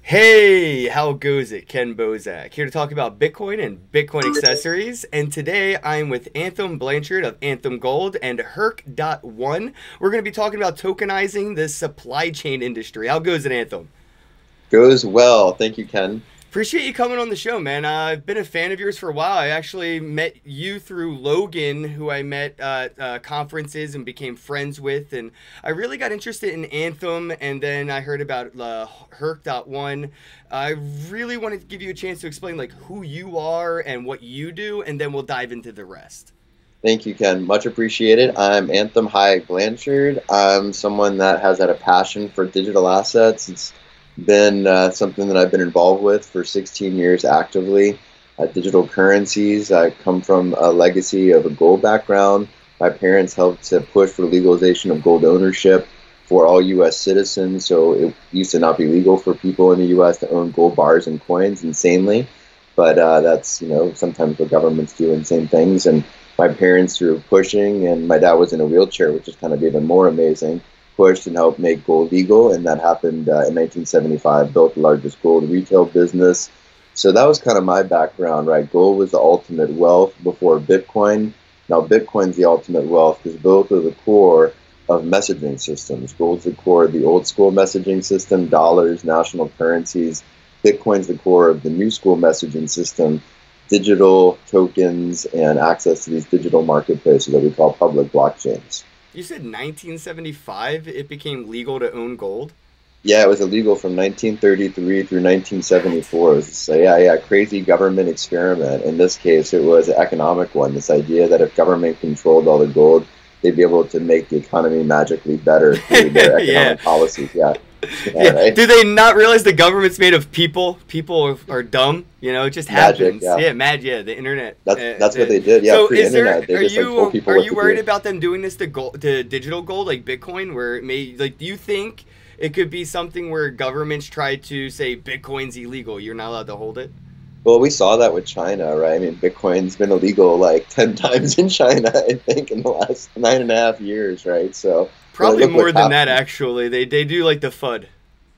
Hey, how goes it? Ken Bozak here to talk about Bitcoin and Bitcoin accessories. And today I'm with Anthem Blanchard of Anthem Gold and HERC.1. We're going to be talking about tokenizing the supply chain industry. How goes it, Anthem? Goes well. Thank you, Ken. Appreciate you coming on the show, man. I've been a fan of yours for a while. I actually met you through Logan, who I met at conferences and became friends with. And I really got interested in Anthem, and then I heard about Herc.1. I really wanted to give you a chance to explain like who you are and what you do, and then we'll dive into the rest. Thank you, Ken. Much appreciated. I'm Anthem Blanchard. I'm someone that has had a passion for digital assets. It's been something that I've been involved with for 16 years actively. Digital currencies. I come from a legacy of a gold background. My parents helped to push for legalization of gold ownership for all U.S. citizens. So it used to not be legal for people in the U.S. to own gold bars and coins, insanely. But that's, sometimes what governments do insane things. And my parents, through pushing, and my dad was in a wheelchair, which is kind of even more amazing, pushed and helped make gold legal, and that happened in 1975, built the largest gold retail business. So that was kind of my background, right? Gold was the ultimate wealth before Bitcoin. Now Bitcoin's the ultimate wealth because both are the core of messaging systems. Gold's the core of the old school messaging system, dollars, national currencies. Bitcoin's the core of the new school messaging system, digital tokens, and access to these digital marketplaces that we call public blockchains. You said 1975 it became legal to own gold? Yeah, it was illegal from 1933 through 1974. It was a crazy government experiment. In this case, it was an economic one. This idea that if government controlled all the gold, they'd be able to make the economy magically better through their economic policies. Yeah. Yeah. Right? Do they not realize the government's made of people? People are dumb. It just happens. Yeah, the internet. That's what they did. Yeah, so pre-internet, they just told people are what you to worried do. about them doing this to digital gold like Bitcoin, where it may do you think it could be something where governments try to say Bitcoin's illegal, you're not allowed to hold it? Well, we saw that with China, right? I mean, Bitcoin's been illegal like 10 times in China, I think, in the last 9.5 years, right? So probably more than that, actually. They do like the FUD.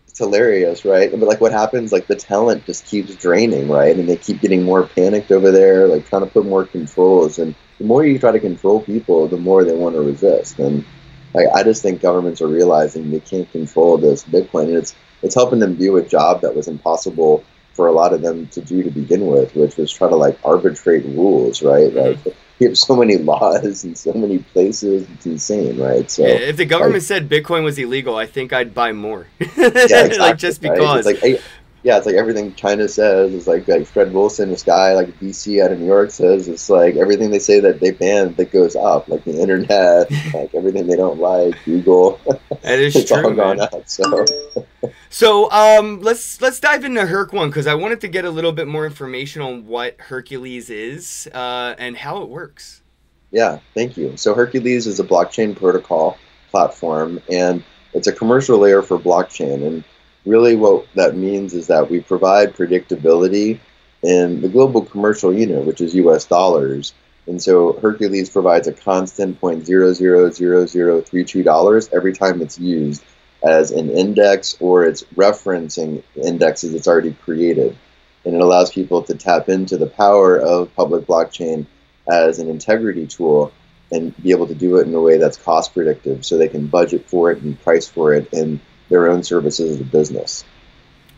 It's hilarious, right? But like what happens, like the talent just keeps draining, right? And they keep getting more panicked over there, like trying to put more controls. And the more you try to control people, the more they want to resist. And like I just think governments are realizing they can't control this Bitcoin. And it's helping them do a job that was impossible for a lot of them to do to begin with, which was try to like arbitrate rules, right? Like we have so many laws in so many places, it's insane, right? So yeah, if the government said Bitcoin was illegal, I think I'd buy more. Yeah, exactly, like just because. Right? It's like everything China says. It's like Fred Wilson, this guy like DC out of New York says. It's like everything they say that they banned that goes up, like the internet, like everything they don't like, Google. That is it's true, all gone man. up. So. So let's dive into HERC1 because I wanted to get a little bit more information on what Hercules is and how it works. Yeah, thank you. So Hercules is a blockchain protocol platform, and it's a commercial layer for blockchain. And really what that means is that we provide predictability in the global commercial unit, which is US dollars. And so Hercules provides a constant $0.000032 every time it's used as an index, or it's referencing indexes it's already created. And it allows people to tap into the power of public blockchain as an integrity tool and be able to do it in a way that's cost predictive so they can budget for it and price for it in their own services as a business.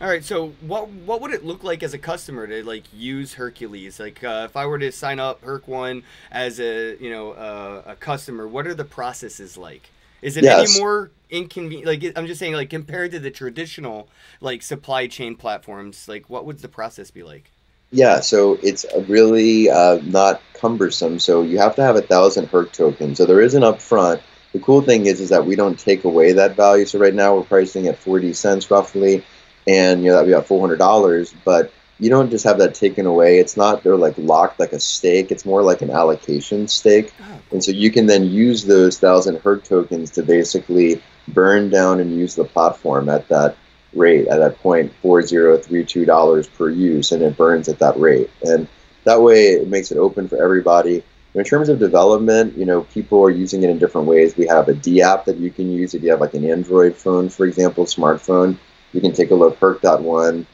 All right, so what would it look like as a customer to like use Hercules? Like if I were to sign up HERC1 as a customer, what are the processes like? Is it any more inconvenient? Like I'm just saying, like compared to the traditional like supply chain platforms, like what would the process be like? Yeah, so it's really not cumbersome. So you have to have 1,000 HERC tokens. So there is an upfront. The cool thing is that we don't take away that value. So right now we're pricing at 40 cents roughly, and that'd be about $400. But you don't just have that taken away. It's not they're like locked like a stake. It's more like an allocation stake. Oh. And so you can then use those 1,000 HERC tokens to basically burn down and use the platform at that rate, at that point, $4032 per use, and it burns at that rate. And that way it makes it open for everybody. In terms of development, people are using it in different ways. We have a D app that you can use if you have like an Android phone, for example, smartphone. You can take a look, HERC.1,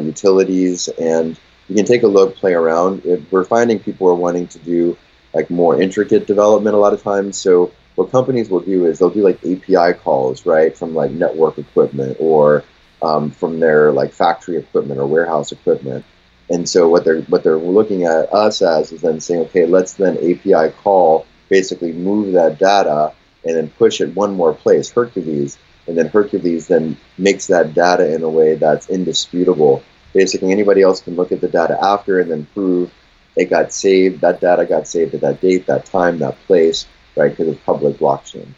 utilities, and you can take a look, play around. We're finding people are wanting to do like more intricate development a lot of times. So what companies will do is they'll do like API calls, right, from like network equipment or from their like factory equipment or warehouse equipment. And so what they're looking at us as is then saying, okay, let's then API call, basically move that data and then push it one more place, Hercules, and then Hercules then makes that data in a way that's indisputable. Basically, anybody else can look at the data after and then prove it got saved, that data got saved at that date, that time, that place, right, because it's public blockchain.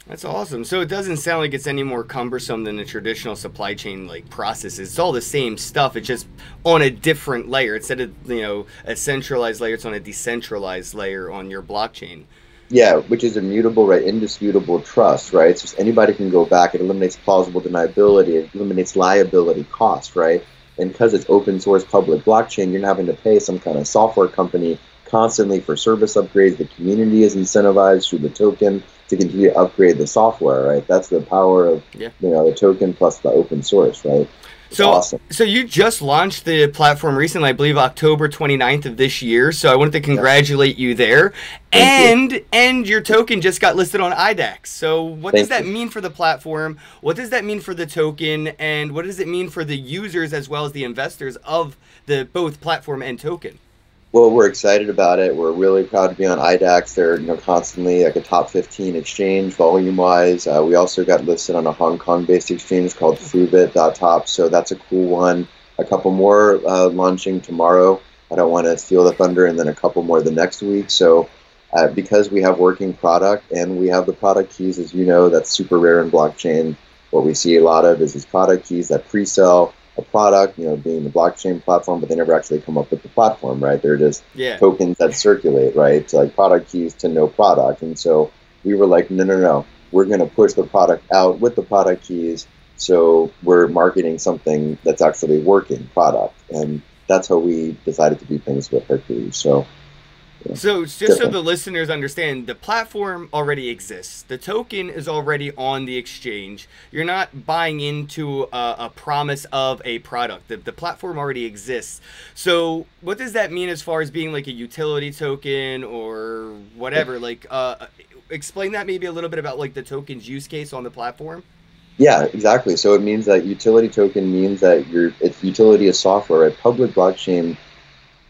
That's awesome. So it doesn't sound like it's any more cumbersome than the traditional supply chain like processes. It's all the same stuff. It's just on a different layer. Instead of, you know, a centralized layer, it's on a decentralized layer on your blockchain. Yeah, which is immutable, right? Indisputable trust, right? It's just anybody can go back. It eliminates plausible deniability. It eliminates liability cost, right? And because it's open source public blockchain, you're not having to pay some kind of software company constantly for service upgrades. The community is incentivized through the token to continue to upgrade the software, right? That's the power of the token plus the open source, right? It's awesome. So you just launched the platform recently, I believe October 29th of this year. So I wanted to congratulate you there. And your token just got listed on IDEX. So what does that mean for the platform? What does that mean for the token? And what does it mean for the users as well as the investors of the both platform and token? Well, we're excited about it. We're really proud to be on IDAX. They're constantly like a top 15 exchange volume-wise. We also got listed on a Hong Kong-based exchange called Fruebit.top, so that's a cool one. A couple more launching tomorrow. I don't want to steal the thunder, and then a couple more the next week. So because we have working product and we have the product keys, as you know, that's super rare in blockchain. What we see a lot of is these product keys that pre-sell a product, being the blockchain platform, but they never actually come up with the platform, right? They're just tokens that circulate, right? So like product keys to no product. And so we were like, no, we're going to push the product out with the product keys. So we're marketing something that's actually working product. And that's how we decided to do things with Hercules. So just so the listeners understand, the platform already exists. The token is already on the exchange. You're not buying into a promise of a product. The platform already exists. So what does that mean as far as being like a utility token or whatever? Like, explain that maybe a little bit about like the token's use case on the platform. Yeah, exactly. So it means that utility token means that it's utility is software, right? Public blockchain,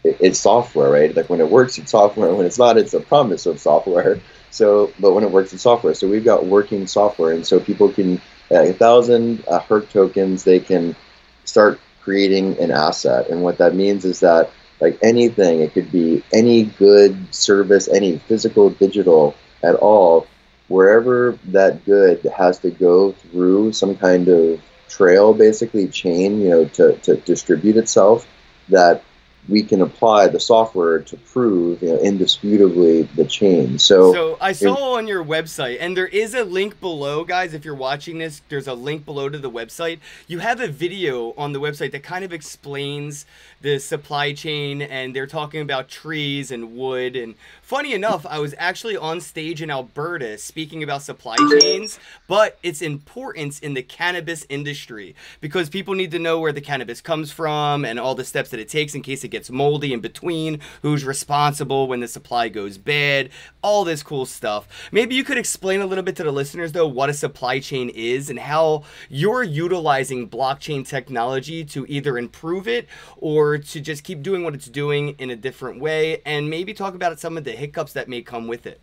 it's software, right? Like when it works, it's software. When it's not, it's a promise of software. So, but when it works, it's software. So we've got working software, and so people can 1,000 HERC tokens. They can start creating an asset, and what that means is that like anything, it could be any good service, any physical, digital at all, wherever that good has to go through some kind of trail, basically chain, to distribute itself, that we can apply the software to prove, indisputably the chain. So I saw on your website, and there is a link below, guys. If you're watching this, there's a link below to the website. You have a video on the website that kind of explains the supply chain, and they're talking about trees and wood. And funny enough, I was actually on stage in Alberta speaking about supply chains, but its importance in the cannabis industry, because people need to know where the cannabis comes from and all the steps that it takes in case it gets moldy in between, who's responsible when the supply goes bad, all this cool stuff. Maybe you could explain a little bit to the listeners, though, what a supply chain is and how you're utilizing blockchain technology to either improve it or to just keep doing what it's doing in a different way, and maybe talk about some of the hiccups that may come with it.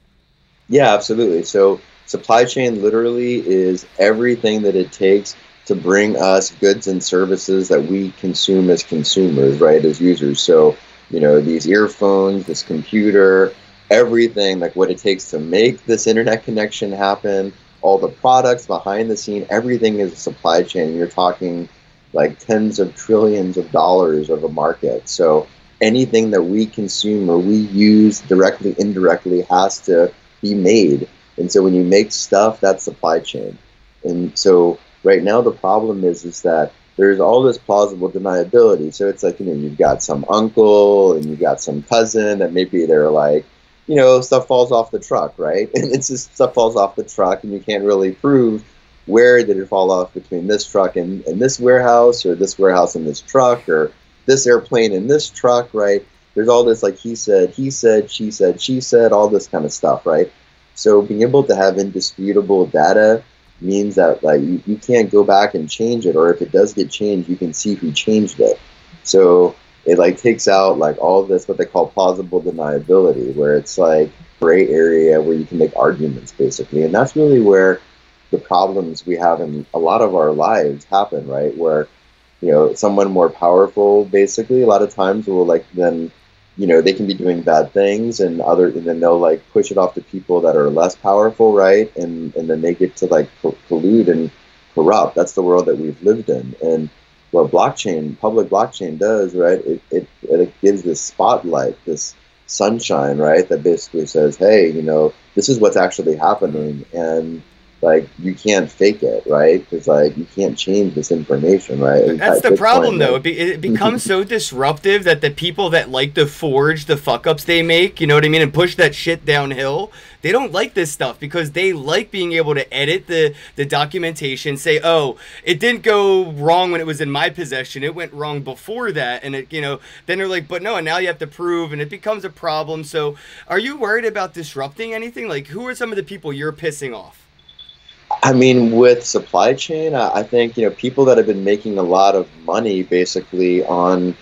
Yeah, absolutely. So supply chain literally is everything that it takes to bring us goods and services that we consume as consumers, right, as users. So, these earphones, this computer, everything, like what it takes to make this internet connection happen, all the products behind the scene, everything is a supply chain. You're talking like tens of trillions of dollars of a market. So anything that we consume or we use directly, indirectly has to be made. And so when you make stuff, that's supply chain. And so right now the problem is that there's all this plausible deniability. So it's like, you've got some uncle and you've got some cousin that maybe they're like, stuff falls off the truck, right? And it's just stuff falls off the truck and you can't really prove, where did it fall off between this truck and this warehouse, or this warehouse and this truck, or this airplane and this truck, right? There's all this like he said, she said, she said, all this kind of stuff, right? So being able to have indisputable data means that like you can't go back and change it, or if it does get changed, you can see who changed it. So it like takes out like all this what they call plausible deniability, where it's like gray area where you can make arguments basically, and that's really where the problems we have in a lot of our lives happen, right? Where someone more powerful basically a lot of times will like then they can be doing bad things, and then they'll like push it off to people that are less powerful, right? And then they get to like pollute and corrupt. That's the world that we've lived in. And what public blockchain does, right? It gives this spotlight, this sunshine, right? That basically says, hey, this is what's actually happening, and like you can't fake it, right? Because like you can't change this information, right? That's the problem, though. It becomes so disruptive that the people that like to forge the fuck ups they make, you know what I mean, and push that shit downhill, they don't like this stuff because they like being able to edit the documentation, say, oh, it didn't go wrong when it was in my possession, it went wrong before that, and it, then they're like, but no, and now you have to prove, and it becomes a problem. So, are you worried about disrupting anything? Like, who are some of the people you're pissing off? I mean, with supply chain, I think, people that have been making a lot of money basically on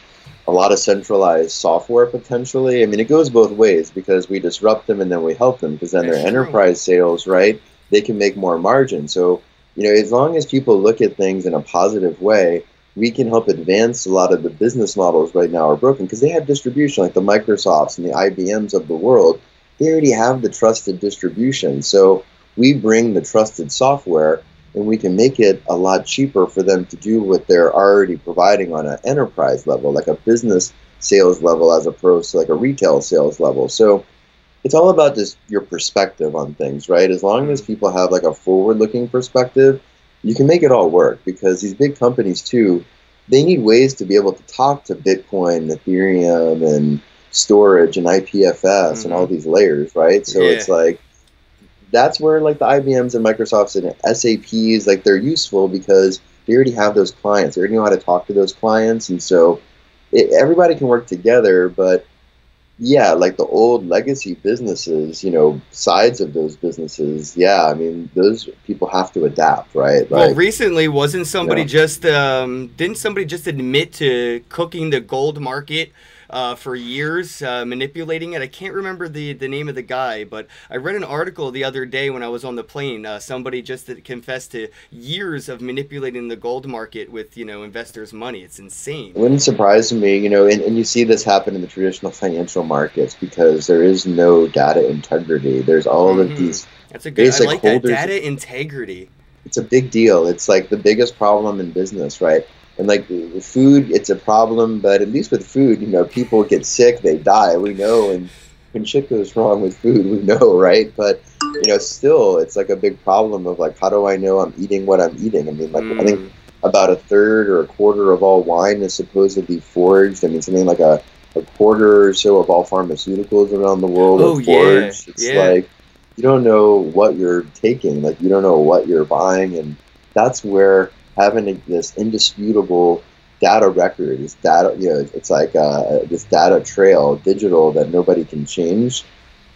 a lot of centralized software potentially. I mean, it goes both ways because we disrupt them and then we help them because then their enterprise sales, right, they can make more margin. So, as long as people look at things in a positive way, we can help advance a lot of the business models right now are broken because they have distribution like the Microsofts and the IBMs of the world. They already have the trusted distribution. So we bring the trusted software and we can make it a lot cheaper for them to do what they're already providing on an enterprise level, like a business sales level as opposed to like a retail sales level. So it's all about just your perspective on things, right? As long as people have like a forward-looking perspective, you can make it all work because these big companies too, they need ways to be able to talk to Bitcoin, Ethereum, and storage and IPFS and all these layers, right? So it's like, that's where like the IBMs and Microsofts and SAPs, like they're useful because they already have those clients. They already know how to talk to those clients. And so everybody can work together. But yeah, like the old legacy businesses, sides of those businesses. Yeah, I mean, those people have to adapt, right? Like, well, recently, wasn't somebody didn't somebody just admit to cooking the gold market for years, manipulating it? I can't remember the name of the guy, but I read an article the other day when I was on the plane. Somebody just confessed to years of manipulating the gold market with, investors' money. It's insane. It wouldn't surprise me, and you see this happen in the traditional financial markets because there is no data integrity. There's all of these That's a good, I like that, data integrity. It's a big deal. It's like the biggest problem in business, right? And like with food, it's a problem, but at least with food, people get sick, they die, we know, and when shit goes wrong with food, we know, right? But, still, it's like a big problem of like, how do I know I'm eating what I'm eating? I mean, like, I think about a third or a quarter of all wine is supposedly forged. I mean, something like a quarter or so of all pharmaceuticals around the world are forged. It's like, you don't know what you're taking, like, you don't know what you're buying, and that's where having this indisputable data record, this data, it's like this data trail, digital, that nobody can change.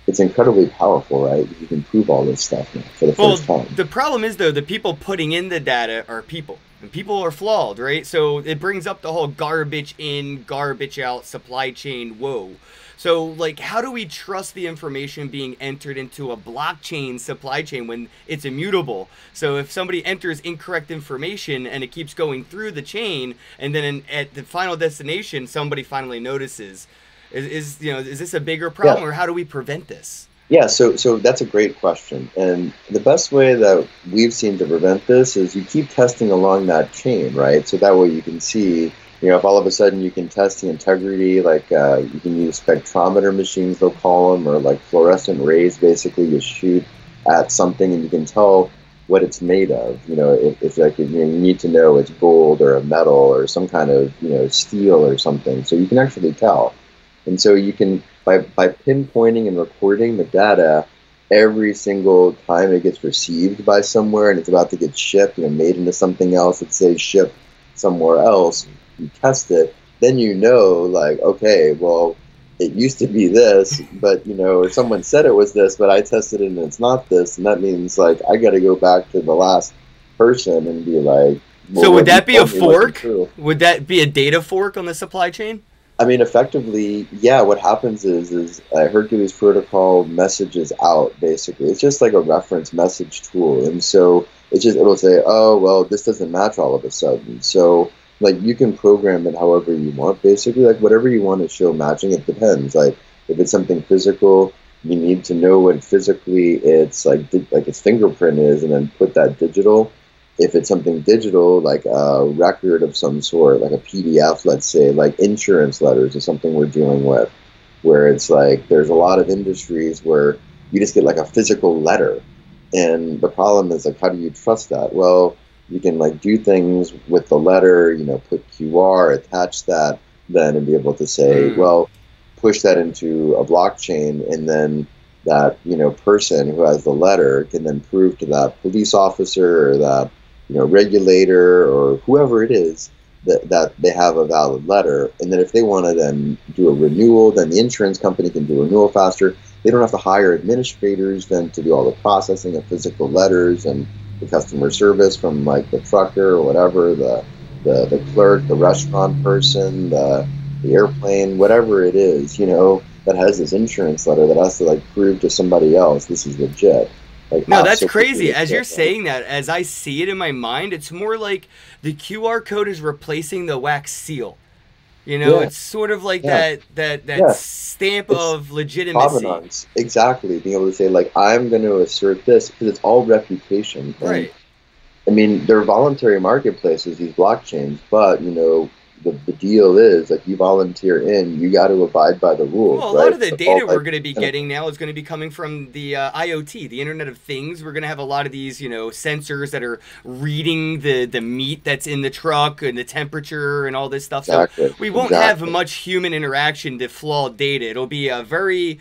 It's incredibly powerful, right? You can prove all this stuff now for the first time. The problem is, though, the people putting in the data are people, and people are flawed, right? So it brings up the whole garbage in, garbage out, supply chain, whoa. So, like, how do we trust the information being entered into a blockchain supply chain when it's immutable? So if somebody enters incorrect information and it keeps going through the chain, and then at the final destination, somebody finally notices, is this a bigger problem, or how do we prevent this? Yeah, so that's a great question. And the best way that we've seen to prevent this is you keep testing along that chain, right? So that way you can see, if all of a sudden you can test the integrity, like you can use spectrometer machines, they'll call them, or like fluorescent rays, basically you shoot at something and you can tell what it's made of. If like you need to know it's gold or a metal or some kind of steel or something, so you can actually tell. And so you can by pinpointing and recording the data every single time it gets received by somewhere and it's about to get shipped, made into something else, let's say shipped somewhere else, you test it, then like, okay, well, it used to be this, but or someone said it was this, but I tested it and it's not this, and that means like I got to go back to the last person and be like, well, so would that be a fork? Would that be a data fork on the supply chain? I mean, effectively, yeah. What happens is Hercules protocol messages out. Basically, it's just like a reference message tool, and so it'll say, oh well, this doesn't match all of a sudden. So like you can program it however you want, basically, like whatever you want to show matching. It depends. Like if it's something physical, you need to know what physically its its fingerprint is, and then put that digital. If it's something digital, like a record of some sort, like a PDF, let's say, like insurance letters is something we're dealing with, where it's like there's a lot of industries where you just get like a physical letter. And the problem is, like, how do you trust that? Well, you can like do things with the letter, put QR, attach that, then and be able to say, well, push that into a blockchain, and then that, person who has the letter can then prove to that police officer or that regulator or whoever it is that they have a valid letter. And then if they want to then do a renewal, then the insurance company can do a renewal faster. They don't have to hire administrators then to do all the processing of physical letters and the customer service from like the trucker or whatever, the clerk, the restaurant person, the airplane, whatever it is, that has this insurance letter that has to like prove to somebody else this is legit. Like, no, that's crazy. As you're saying that, as I see it in my mind, it's more like the QR code is replacing the wax seal. It's sort of like that stamp of legitimacy. Provenance. Exactly. Being able to say, like, I'm going to assert this, because it's all reputation. And, right. I mean, they're voluntary marketplaces, these blockchains, but, the deal is, like, you volunteer in, you got to abide by the rules. Well, a lot of the data we're going to be getting now is going to be coming from the IoT, the Internet of Things. We're going to have a lot of these, sensors that are reading the meat that's in the truck and the temperature and all this stuff. Exactly. So we won't have much human interaction to flaw data. It'll be a very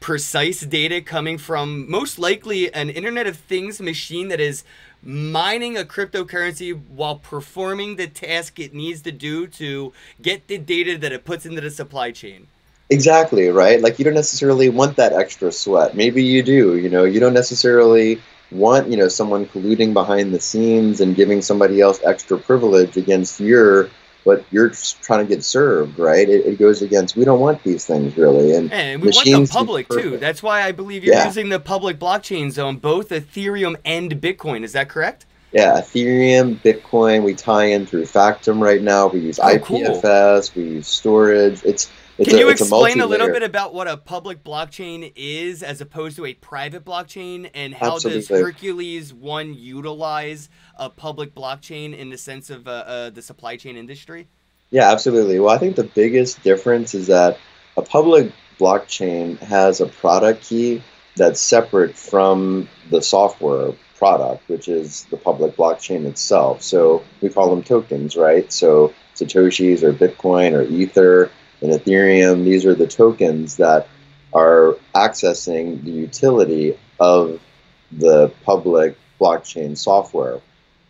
precise data coming from most likely an Internet of Things machine that is mining a cryptocurrency while performing the task it needs to do to get the data that it puts into the supply chain. Exactly, right? Like, you don't necessarily want that extra sweat. Maybe you do, you don't necessarily want, someone colluding behind the scenes and giving somebody else extra privilege against but you're just trying to get served, right? It goes against, we don't want these things, really. And we want them public, too. That's why I believe you're using the public blockchains on both Ethereum and Bitcoin. Is that correct? Yeah, Ethereum, Bitcoin, we tie in through Factom right now. We use IPFS, we use storage. Can you explain a little bit about what a public blockchain is as opposed to a private blockchain, and how does Hercules One utilize a public blockchain in the sense of the supply chain industry? Yeah, absolutely. Well, I think the biggest difference is that a public blockchain has a product key that's separate from the software product, which is the public blockchain itself. So we call them tokens, right? So Satoshis or Bitcoin or Ether and Ethereum, these are the tokens that are accessing the utility of the public blockchain software.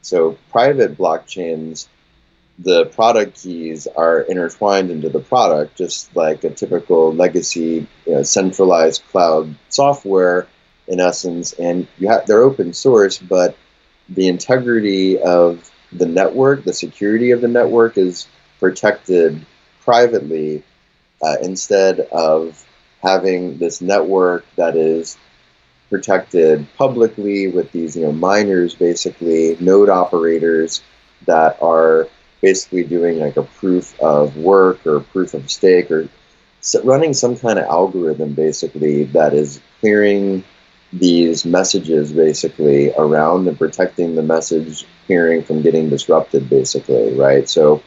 So private blockchains, the product keys are intertwined into the product, just like a typical legacy centralized cloud software in essence. And they're open source, but the integrity of the network, the security of the network is protected privately, instead of having this network that is protected publicly with these miners, basically node operators that are basically doing like a proof of work or proof of stake, or running some kind of algorithm basically that is clearing these messages basically around and protecting the message clearing from getting disrupted basically, right? So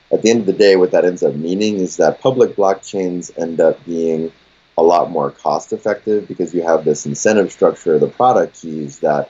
at the end of the day, what that ends up meaning is that public blockchains end up being a lot more cost effective, because you have this incentive structure of the product keys that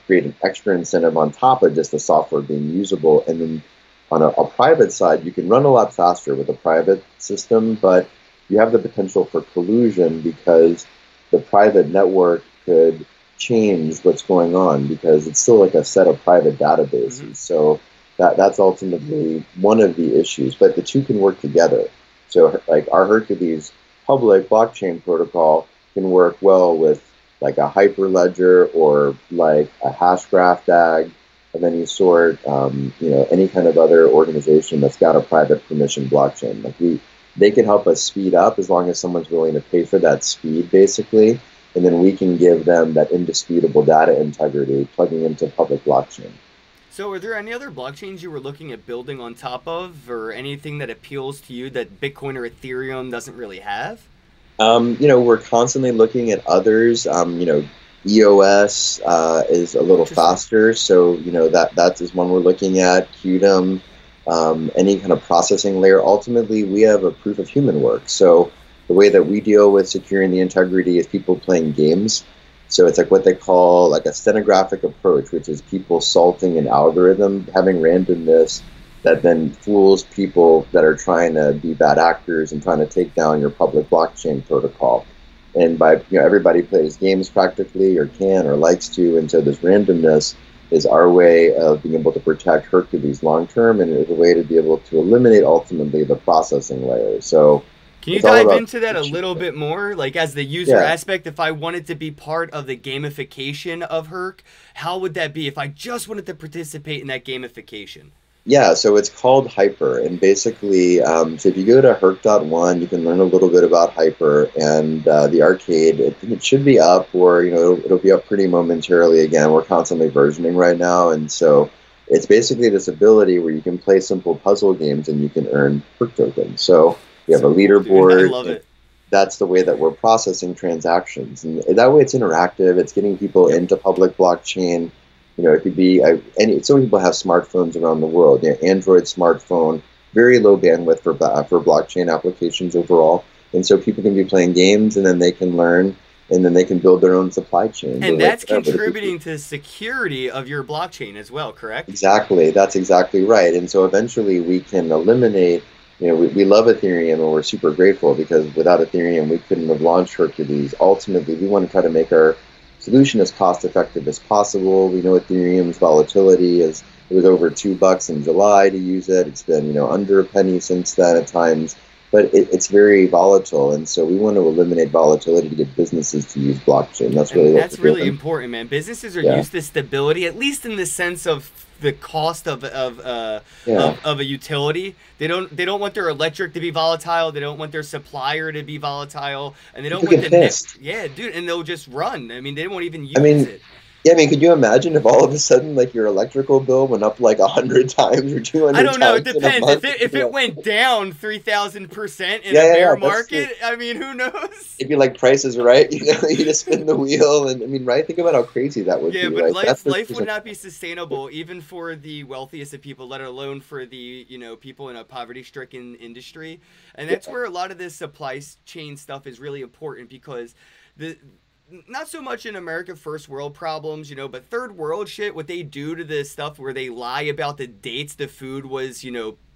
create an extra incentive on top of just the software being usable. And then on a private side, you can run a lot faster with a private system, but you have the potential for collusion, because the private network could change what's going on, because it's still like a set of private databases. So that's ultimately one of the issues, but the two can work together. So like our Hercules public blockchain protocol can work well with like a hyperledger or like a Hashgraph DAG of any sort, any kind of other organization that's got a private permission blockchain. Like they can help us speed up as long as someone's willing to pay for that speed, basically, and then we can give them that indisputable data integrity plugging into public blockchain. So are there any other blockchains you were looking at building on top of, or anything that appeals to you that Bitcoin or Ethereum doesn't really have? We're constantly looking at others. EOS is a little faster, so that is one we're looking at. Qtum, any kind of processing layer. Ultimately, we have a proof of human work. So the way that we deal with securing the integrity is people playing games. So it's like what they call like a stenographic approach, which is people salting an algorithm, having randomness that then fools people that are trying to be bad actors and trying to take down your public blockchain protocol. And by everybody plays games practically, or can, or likes to, and so this randomness is our way of being able to protect Hercules long term, and it's a way to be able to eliminate ultimately the processing layer. So can you dive into that a little bit more? Like as the user aspect, if I wanted to be part of the gamification of HERC, how would that be if I just wanted to participate in that gamification? Yeah, so it's called Hyper, and basically, so if you go to herc.1, you can learn a little bit about Hyper, and the arcade, it should be up, or it'll be up pretty momentarily again. We're constantly versioning right now, and so it's basically this ability where you can play simple puzzle games and you can earn HERC tokens. So you have a leaderboard. I love it. That's the way that we're processing transactions, and that way it's interactive. It's getting people into public blockchain. It could be so many people have smartphones around the world. Android smartphone, very low bandwidth for blockchain applications overall, and so people can be playing games, and then they can learn, and then they can build their own supply chain. And that's contributing to the security of your blockchain as well, correct? Exactly, that's exactly right. And so eventually we can eliminate. We love Ethereum, and we're super grateful, because without Ethereum we couldn't have launched Hercules. Ultimately, we want to try to make our solution as cost effective as possible. We know Ethereum's volatility it was over $2 in July to use it. It's been under a penny since then at times, but it's very volatile, and so we want to eliminate volatility to get businesses to use blockchain. That's really important, man. Businesses are used to stability, at least in the sense of the cost of a utility. They don't want their electric to be volatile. They don't want their supplier to be volatile, and they don't want the next. Yeah, dude, and they'll just run. I mean, they won't even use it. Yeah, could you imagine if all of a sudden like your electrical bill went up like 100 times or 200 times? I don't know. It depends. If it went down 3,000% in a bear market, I mean, who knows? It'd be like Price is Right. You just spin the wheel, and right? Think about how crazy that would be. Yeah, but right? life would not be sustainable even for the wealthiest of people, let alone for the people in a poverty-stricken industry. And that's where a lot of this supply chain stuff is really important, because not so much in America, first world problems, but third world shit, what they do to this stuff where they lie about the dates the food was,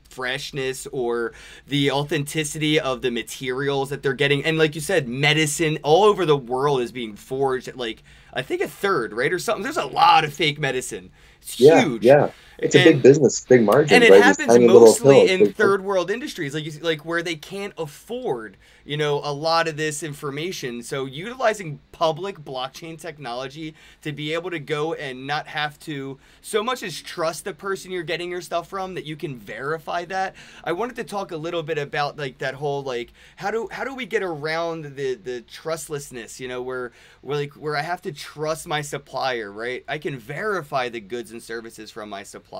freshness, or the authenticity of the materials that they're getting. And like you said, medicine all over the world is being forged at like, I think a third, right? Or something. There's a lot of fake medicine. It's huge. Yeah. It's a big business, big margin. And it happens mostly in third world industries, like where they can't afford, a lot of this information. So utilizing public blockchain technology to be able to go and not have to so much as trust the person you're getting your stuff from, that you can verify that. I wanted to talk a little bit about like that whole how do we get around the trustlessness, where I have to trust my supplier, right? I can verify the goods and services from my supplier.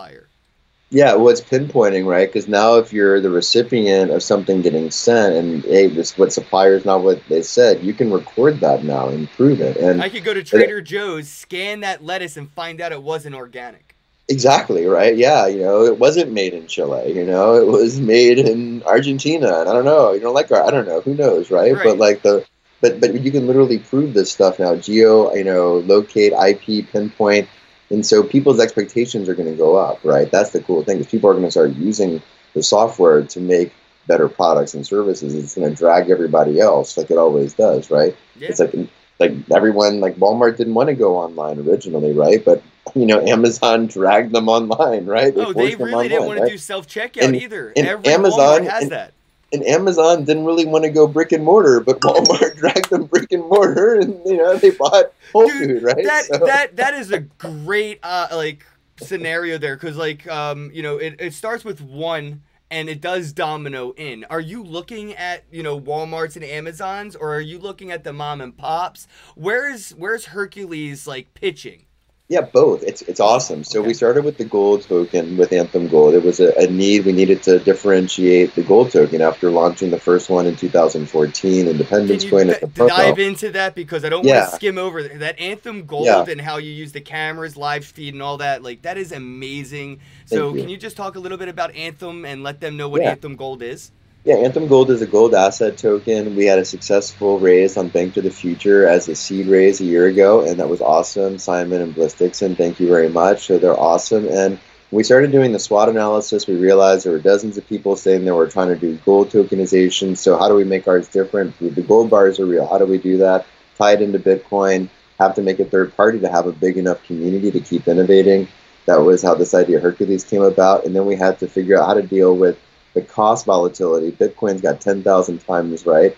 Yeah, well, it's pinpointing, right? Because now if you're the recipient of something getting sent, and hey, this what supplier's not what they said, you can record that now and prove it. And I could go to Trader Joe's, scan that lettuce, and find out it wasn't organic. Exactly, right? Yeah, it wasn't made in Chile. It was made in Argentina, and I don't know. I don't know. Who knows, right? But you can literally prove this stuff now. Locate, IP, pinpoint. And so people's expectations are going to go up, right? That's the cool thing, is people are going to start using the software to make better products and services. It's going to drag everybody else like it always does, right? Yeah. It's like like everyone, like Walmart didn't want to go online originally, right? But Amazon dragged them online, right? They Oh, they forced them really didn't online, want to right? do self-checkout And either. and Every Walmart Amazon has and that. and Amazon didn't really want to go brick and mortar, but Walmart dragged them brick and mortar, and they bought Whole Dude, Food, right? that So that that is a great like scenario there, because like it starts with one and it does domino in. Are you looking at Walmarts and Amazons, or are you looking at the mom and pops? Where's Hercules like pitching? yeah, both. It's awesome. So we Okay. started with the gold token with Anthem Gold. It was a need. We needed to differentiate the gold token after launching the first one in 2014, Can Independence you Coin as a promo. dive into that, because I don't want to Yeah, skim over that Anthem yeah. Gold and how you use the cameras, live feed, and all that? Like that is amazing. Thank So can you. you just talk a little bit about Anthem and let them know what Yeah. Anthem Gold is? Yeah, Anthem Gold is a gold asset token. We had a successful raise on Bank to the Future as a seed raise a year ago, and that was awesome. Simon and Bliss Dixon, thank you very much. So they're awesome. And we started doing the SWOT analysis. We realized there were dozens of people saying they were trying to do gold tokenization. So how do we make ours different? The gold bars are real. How do we do that? Tie it into Bitcoin, have to make a third party to have a big enough community to keep innovating. That was how this idea Hercules came about. And then we had to figure out how to deal with the cost volatility. Bitcoin's got 10,000 times, right?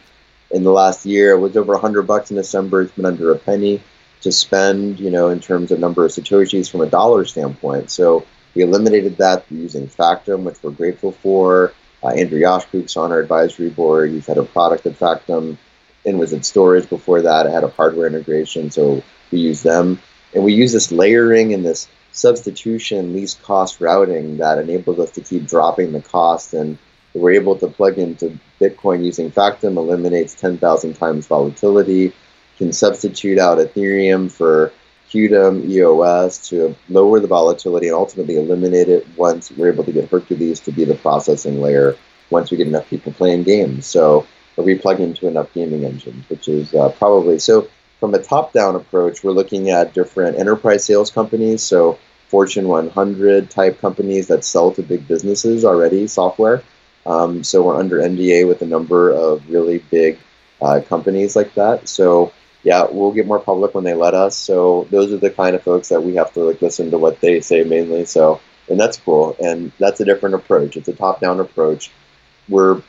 In the last year, it was over $100 in December. It's been under a penny to spend, in terms of number of Satoshis from a dollar standpoint. So we eliminated that using Factom, which we're grateful for. Andrew Yashkuk's on our advisory board. He's had a product of Factom and was in storage before that. It had a hardware integration, so we use them. And we use this layering and this substitution least cost routing that enables us to keep dropping the cost, and we're able to plug into Bitcoin using Factom, eliminates 10,000 times volatility, can substitute out Ethereum for Qtum EOS to lower the volatility and ultimately eliminate it once we're able to get Hercules to be the processing layer once we get enough people playing games. So we plug into enough gaming engines, which is probably so. From a top-down approach, we're looking at different enterprise sales companies, so Fortune 100 type companies that sell to big businesses already, software. So we're under NDA with a number of really big companies like that. So yeah, we'll get more public when they let us. So those are the kind of folks that we have to listen to what they say mainly. So, and that's cool. And that's a different approach. It's a top-down approach. We're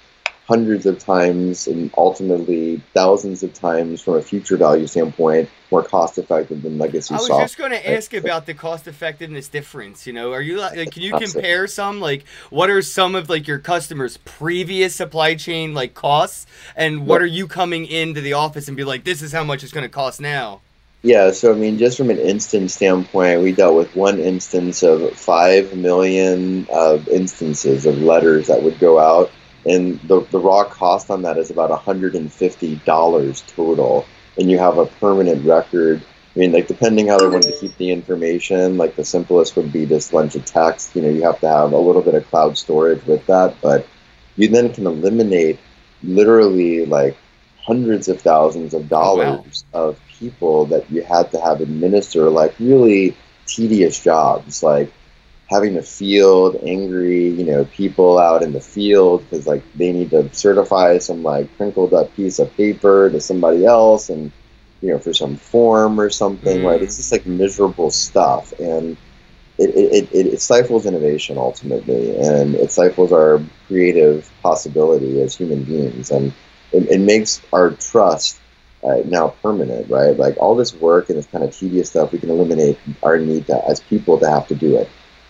hundreds of times and ultimately thousands of times from a future value standpoint more cost effective than legacy I was software. just going to Right? ask about the cost effectiveness difference. Are you like, can you That's it. compare some, like what are some of like your customers' previous supply chain like costs, and what Yep. are you coming into the office and be like, this is how much it's going to cost now? Yeah, so I mean, just from an instance standpoint, we dealt with one instance of 5 million instances of letters that would go out, and the raw cost on that is about $150 total. And you have a permanent record. I mean, like depending how they want to keep the information, like the simplest would be just a bunch of text. You have to have a little bit of cloud storage with that, but you then can eliminate literally like hundreds of thousands of Oh wow. dollars of people that you had to have administer like really tedious jobs, like having to field angry, people out in the field because like they need to certify some like crinkled up piece of paper to somebody else, and for some form or something, right? It's Mm. just like miserable stuff, and it stifles innovation ultimately, and it stifles our creative possibility as human beings, and it makes our trust now permanent, right? Like all this work and this kind of tedious stuff, we can eliminate our need to, as people, to have to do it.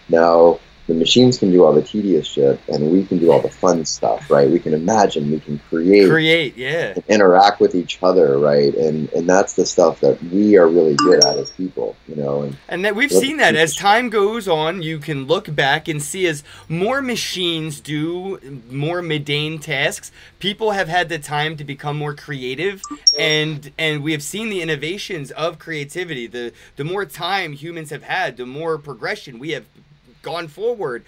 Now, the machines can do all the tedious shit, and we can do all the fun stuff, right? We can imagine, we can create, Create, yeah. and interact with each other, right? And that's the stuff that we are really good at as people, And And that we've look seen that at as time goes on, you can look back and see as more machines do more mundane tasks, people have had the time to become more creative, and we have seen the innovations of creativity. The more time humans have had, the more progression we have gone forward,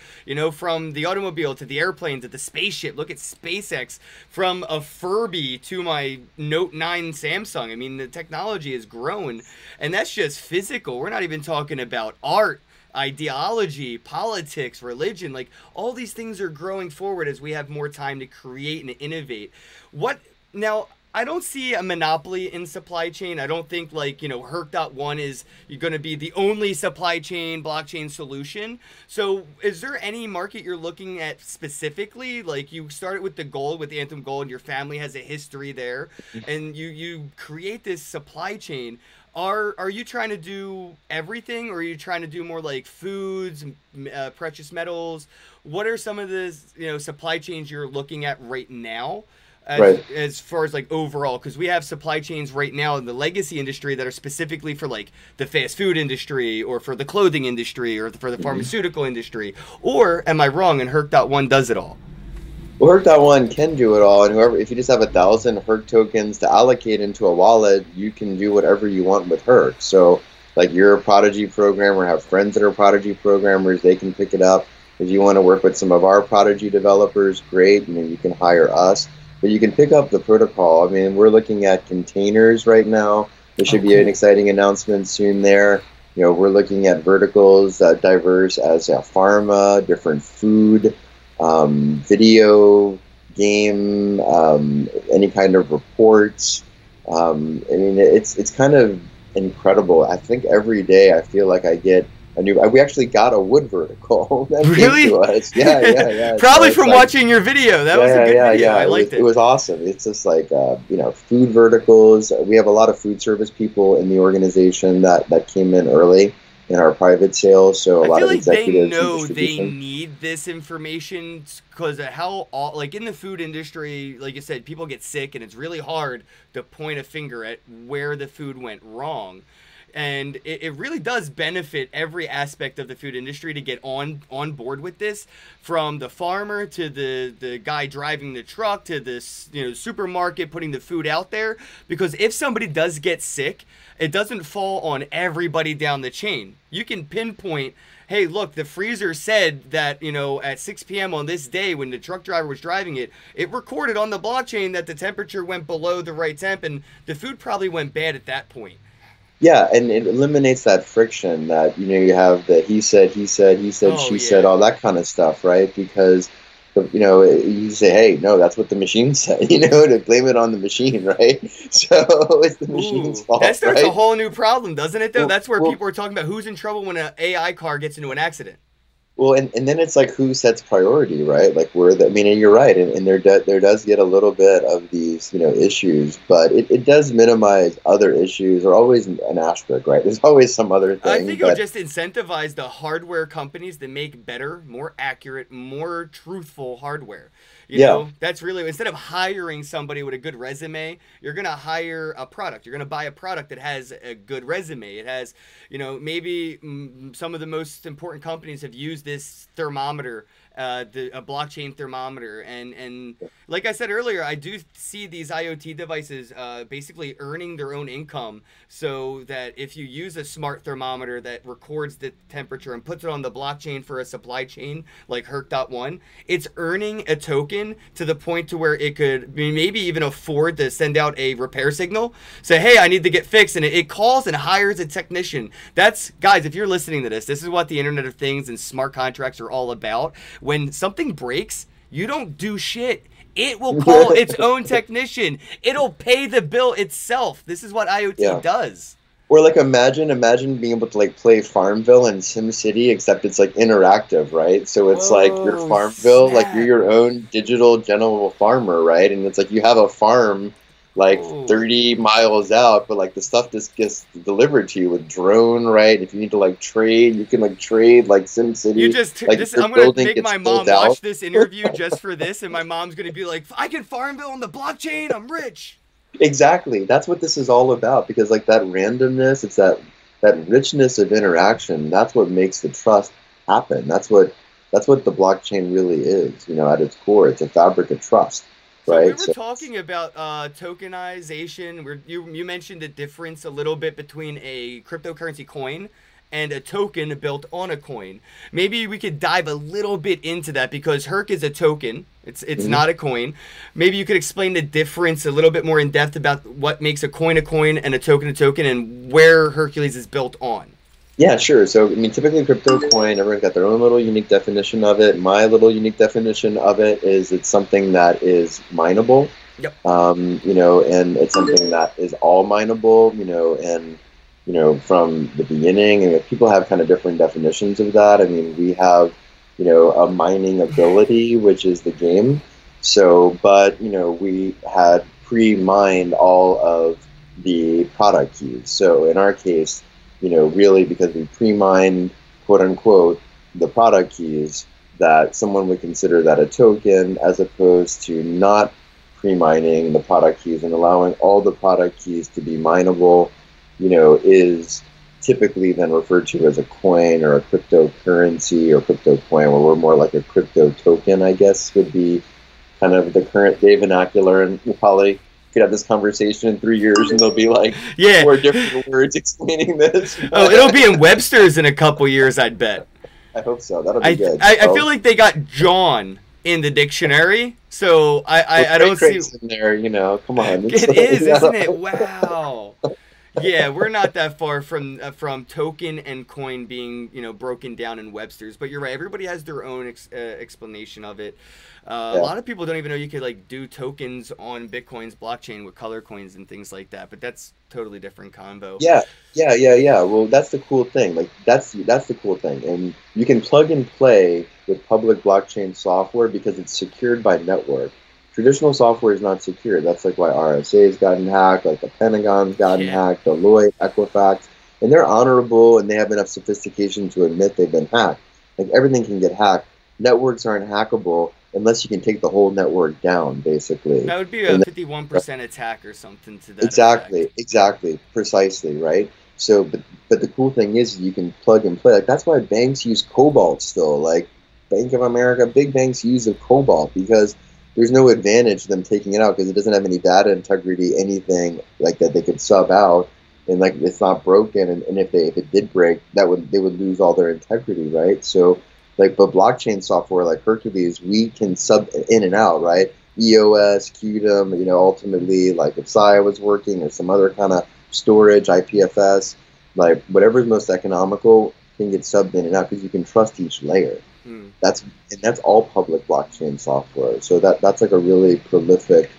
from the automobile to the airplane to the spaceship. Look at SpaceX, from a Furby to my Note 9 Samsung. I mean, the technology has grown, and that's just physical. We're not even talking about art, ideology, politics, religion. Like, all these things are growing forward as we have more time to create and innovate. What now? I don't see a monopoly in supply chain. I don't think like, you know, HERC.1 is going to be the only supply chain blockchain solution. So is there any market you're looking at specifically? Like you started with the gold, with the Anthem Gold, and your family has a history there, and you create this supply chain. Are you trying to do everything, or are you trying to do more like foods, precious metals? What are some of the, you know, supply chains you're looking at right now, as far as like overall? Because we have supply chains right now in the legacy industry that are specifically for like the fast food industry, or for the clothing industry, or for the pharmaceutical industry. Or am I wrong? And HERC.1 does it all. Well, HERC.1 can do it all, and whoever, if you just have 1,000 HERC tokens to allocate into a wallet, you can do whatever you want with HERC. So, like you're a Prodigy programmer, have friends that are Prodigy programmers, they can pick it up. If you want to work with some of our Prodigy developers, great, you know, you can hire us. But you can pick up the protocol. I mean, we're looking at containers right now. There should be an exciting announcement soon there. You know, we're looking at verticals diverse as pharma, different food, video, game, any kind of reports. I mean, it's kind of incredible. I think every day I feel like I get a new. We actually got a wood vertical that really? came to us. Yeah. Probably so from like, watching your video. That was a good video. I liked it. It was awesome. It's just like you know, food verticals. We have a lot of food service people in the organization that came in early in our private sales, so a lot of executives. They know they need this information because how all, like in the food industry, like you said, people get sick and it's really hard to point a finger at where the food went wrong. And it really does benefit every aspect of the food industry to get on board with this, from the farmer to the guy driving the truck to this, you know, supermarket putting the food out there. Because if somebody does get sick, it doesn't fall on everybody down the chain. You can pinpoint, hey, look, the freezer said that, you know, at 6 p.m. on this day when the truck driver was driving it, it recorded on the blockchain that the temperature went below the right temp, and the food probably went bad at that point. Yeah, and it eliminates that friction that, you know, you have the he said, she said, all that kind of stuff, right? Because, you know, you say, hey, no, that's what the machine said, you know, to blame it on the machine, right? So it's the machine's fault. That starts a whole new problem, doesn't it, though? Well, that's where people are talking about who's in trouble when an AI car gets into an accident. Well, and then it's like who sets priority, right? Like I mean, and you're right, and there does get a little bit of these, you know, issues, but it does minimize other issues. There's always an asterisk, right? There's always some other thing. I think it'll just incentivize the hardware companies to make better, more accurate, more truthful hardware. You know, that's really, instead of hiring somebody with a good resume, you're going to hire a product. You're going to buy a product that has a good resume. It has, you know, maybe some of the most important companies have used this thermometer, a blockchain thermometer. And like I said earlier, I do see these IoT devices basically earning their own income, so that if you use a smart thermometer that records the temperature and puts it on the blockchain for a supply chain like HERC.1, it's earning a token to the point to where it could maybe even afford to send out a repair signal. Say, hey, I need to get fixed. And it calls and hires a technician. That's, guys, if you're listening to this is what the Internet of Things and smart contracts are all about. When something breaks, you don't do shit. It will call its own technician. It'll pay the bill itself. This is what IoT does. Or like imagine being able to like play Farmville in SimCity, except it's like interactive, right? So it's like your Farmville, like you're your own digital general farmer, right? And it's like you have a farm like 30 miles out, but like the stuff just gets delivered to you with drone, right? If you need to like trade, you can like trade like SimCity. You just, like I'm going to make my mom watch this interview just for this, and my mom's going to be like, I can Farmville on the blockchain, I'm rich. Exactly. That's what this is all about, because like that randomness, it's that richness of interaction, that's what makes the trust happen. That's what the blockchain really is, you know, at its core. It's a fabric of trust. Right. So we were talking about tokenization. You mentioned the difference a little bit between a cryptocurrency coin and a token built on a coin. Maybe we could dive a little bit into that, because HERC is a token. It's not a coin. Maybe you could explain the difference a little bit more in depth about what makes a coin and a token, and where Hercules is built on. Yeah, sure. So, I mean, typically crypto coin, everyone's got their own little unique definition of it. My little unique definition of it is it's something that is mineable. Yep. And it's something that is all mineable, and from the beginning, and people have kind of different definitions of that. I mean, we have, a mining ability, which is the game. So, but, we had pre-mined all of the product keys. So in our case, really because we pre-mined, quote unquote, the product keys, that someone would consider that a token, as opposed to not pre-mining the product keys and allowing all the product keys to be mineable, is typically then referred to as a coin or a cryptocurrency or crypto coin, where we're more like a crypto token, I guess, would be kind of the current day vernacular. And we'll probably could have this conversation in 3 years and there'll be like 4 different words explaining this. Oh, it'll be in Webster's in a couple years, I'd bet. I hope so. That'll be good. I feel like they got John in the dictionary, so I don't see in there. Come on, it is, isn't it? Wow. Yeah, we're not that far from token and coin being broken down in Webster's, but you're right. Everybody has their own explanation of it. A lot of people don't even know you could like do tokens on Bitcoin's blockchain with color coins and things like that, but that's totally different combo. Yeah. Well, that's the cool thing. Like that's the cool thing, and you can plug and play with public blockchain software because it's secured by network. Traditional software is not secure. That's like why RSA has gotten hacked, like the Pentagon's gotten hacked, Deloitte, Equifax, and they're honorable and they have enough sophistication to admit they've been hacked. Like everything can get hacked. Networks aren't hackable unless you can take the whole network down, basically. That would be a 51% attack or something to that effect. Exactly, precisely, right? So, but the cool thing is you can plug and play. Like that's why banks use Cobalt still. Like Bank of America, big banks use the Cobalt because there's no advantage to them taking it out because it doesn't have any data integrity, anything like that they could sub out, and like it's not broken. And if it did break, they would lose all their integrity, right? So, like, but blockchain software like Hercules, we can sub in and out, right? EOS, QDOM, ultimately, like if SIA was working or some other kind of storage, IPFS, like whatever's most economical can get subbed in and out because you can trust each layer. That's all public blockchain software. So that's like a really prolific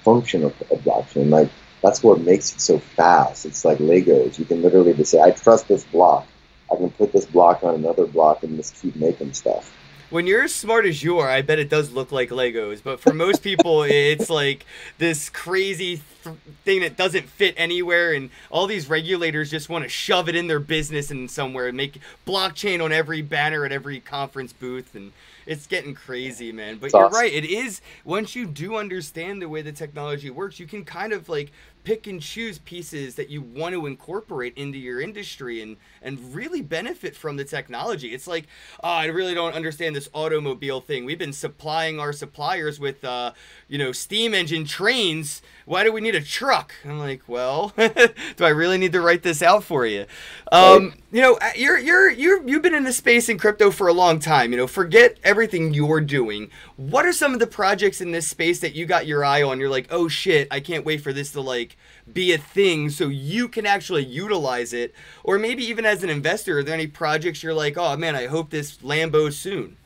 function of blockchain. Like that's what makes it so fast. It's like Legos. You can literally just say, I trust this block. I can put this block on another block and just keep making stuff. When you're as smart as you are, I bet it does look like Legos. But for most people, it's like this crazy thing that doesn't fit anywhere. And all these regulators just want to shove it in their business and somewhere and make blockchain on every banner at every conference booth. And it's getting crazy, man. But you're right. It is, once you do understand the way the technology works, you can kind of like pick and choose pieces that you want to incorporate into your industry and really benefit from the technology. It's like, oh, I really don't understand this automobile thing. We've been supplying our suppliers with, steam engine trains. Why do we need a truck? I'm like, well, do I really need to write this out for you? You've been in the space in crypto for a long time. Forget everything you're doing. What are some of the projects in this space that you got your eye on? You're like, oh shit, I can't wait for this to like be a thing so you can actually utilize it. Or maybe even as an investor, are there any projects you're like, oh man, I hope this Lambo soon?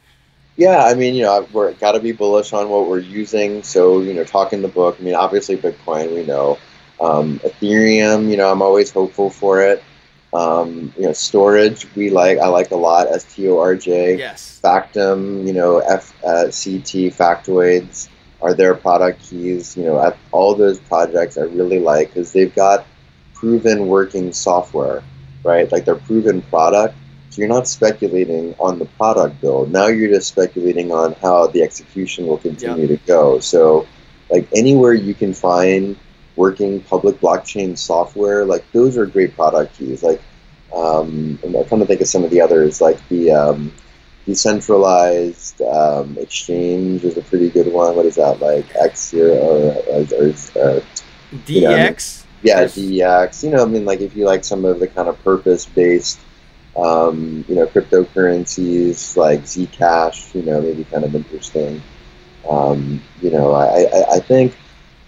Yeah, I mean, we're got to be bullish on what we're using. So, talking the book, I mean, obviously Bitcoin, we know. Ethereum, I'm always hopeful for it. Storage, I like a lot, STORJ. Yes. Factum, FCT, Factoids are their product keys. All those projects I really like because they've got proven working software, right? Like they're proven product. So you're not speculating on the product build. Now you're just speculating on how the execution will continue to go. So like anywhere you can find working public blockchain software, like those are great product keys. Like I'm trying to think of some of the others, like the decentralized exchange is a pretty good one. What is that, like X0 or DEX? DEX. Like if you like some of the kind of purpose-based cryptocurrencies like Zcash, maybe kind of interesting. I think,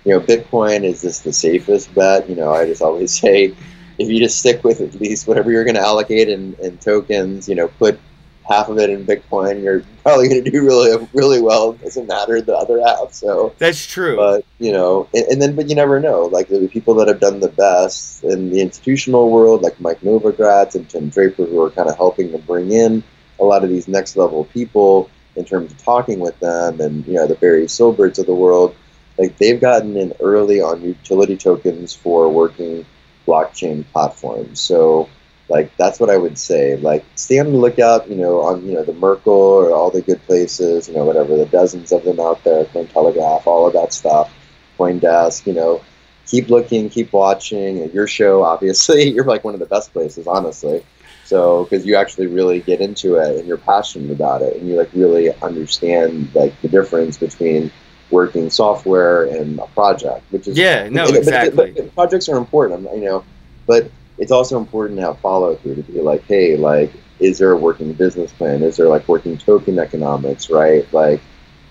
Bitcoin is just the safest bet. I just always say, if you just stick with at least whatever you're going to allocate in tokens, put half of it in Bitcoin, you're probably going to do really, really well. It doesn't matter the other half. So that's true. But, you know, but you never know. Like the people that have done the best in the institutional world, like Mike Novogratz and Tim Draper, who are kind of helping to bring in a lot of these next level people in terms of talking with them, and, you know, the Barry Silberts of the world, like they've gotten in early on utility tokens for working blockchain platforms. So, like, that's what I would say. Like, stay on the lookout, you know, on, you know, the Merkle or all the good places, you know, whatever, the dozens of them out there, Cointelegraph, all of that stuff, CoinDesk, you know, keep looking, keep watching. And your show, obviously, you're like one of the best places, honestly. So, because you actually really get into it and you're passionate about it and you like really understand like the difference between working software and a project, which is exactly. But projects are important, you know, but it's also important to have follow through, to be like, hey, like, is there a working business plan? Is there like working token economics, right? Like,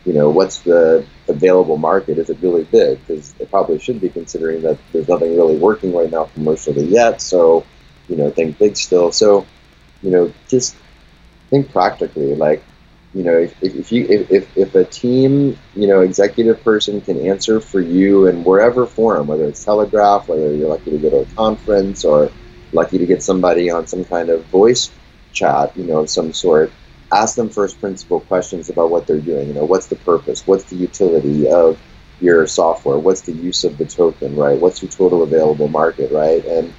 you know, what's the available market? Is it really big? Because it probably should be, considering that there's nothing really working right now commercially yet. So, you know, think big still. So, you know, just think practically. Like, you know, if a team, you know, executive person can answer for you in wherever forum, whether it's Telegraph, whether you're lucky to go to a conference or lucky to get somebody on some kind of voice chat, you know, of some sort, ask them first principle questions about what they're doing. You know, what's the purpose? What's the utility of your software? What's the use of the token, right? What's your total available market, right? And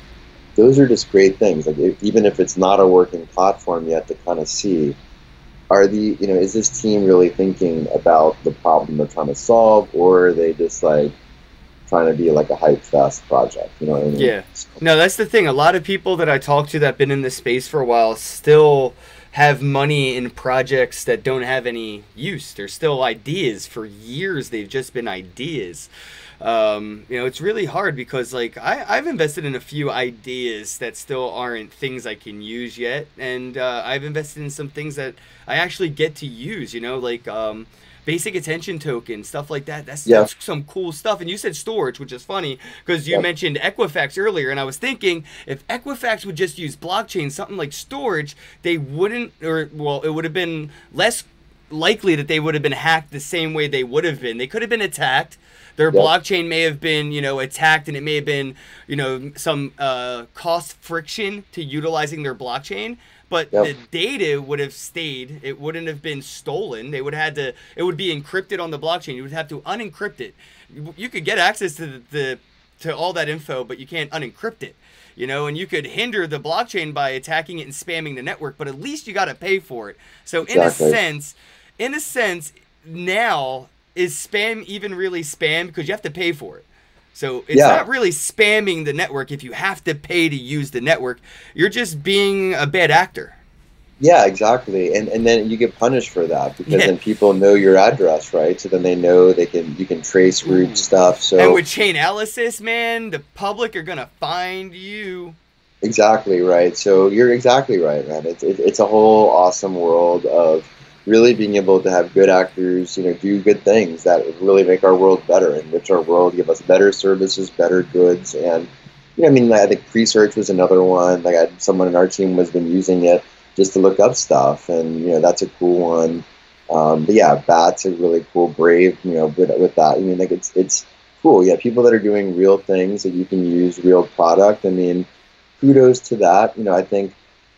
those are just great things. Like, even if it's not a working platform yet, to kind of see, you know, is this team really thinking about the problem they're trying to solve, or are they just like trying to be like a hype fest project? You know what I mean? Yeah. No, that's the thing. A lot of people that I talk to that have been in this space for a while still have money in projects that don't have any use. They're still ideas. For years, they've just been ideas. You know, it's really hard because, like, I've invested in a few ideas that still aren't things I can use yet, and I've invested in some things that I actually get to use, you know, like basic attention token, stuff like that. That's some cool stuff. And you said storage, which is funny because you mentioned Equifax earlier, and I was thinking if Equifax would just use blockchain, something like storage, they wouldn't, or, well, it would have been less likely that they would have been hacked the same way they would have been. They could have been attacked. Their blockchain may have been, you know, attacked, and it may have been, you know, some cost friction to utilizing their blockchain. But the data would have stayed. It wouldn't have been stolen. They would have had to. It would be encrypted on the blockchain. You would have to unencrypt it. You could get access to to all that info, but you can't unencrypt it. You know, and you could hinder the blockchain by attacking it and spamming the network. But at least you got to pay for it. So in a sense, now, is spam even really spam? Because you have to pay for it. So it's not really spamming the network if you have to pay to use the network. You're just being a bad actor. Yeah, exactly. And then you get punished for that, because then people know your address, right? So then they know you can trace root stuff. So, and with Chainalysis, man, the public are going to find you. Exactly right. So you're exactly right, man. It's a whole awesome world of really being able to have good actors, you know, do good things that really make our world better, enrich our world, give us better services, better goods. And, you know, I mean, I think Presearch was another one. Like, someone in our team has been using it just to look up stuff, and, you know, that's a cool one. But yeah, Bat's a really cool. Brave, you know, with that, I mean, like, it's cool. Yeah, people that are doing real things that you can use, real product. I mean, kudos to that. You know, I think,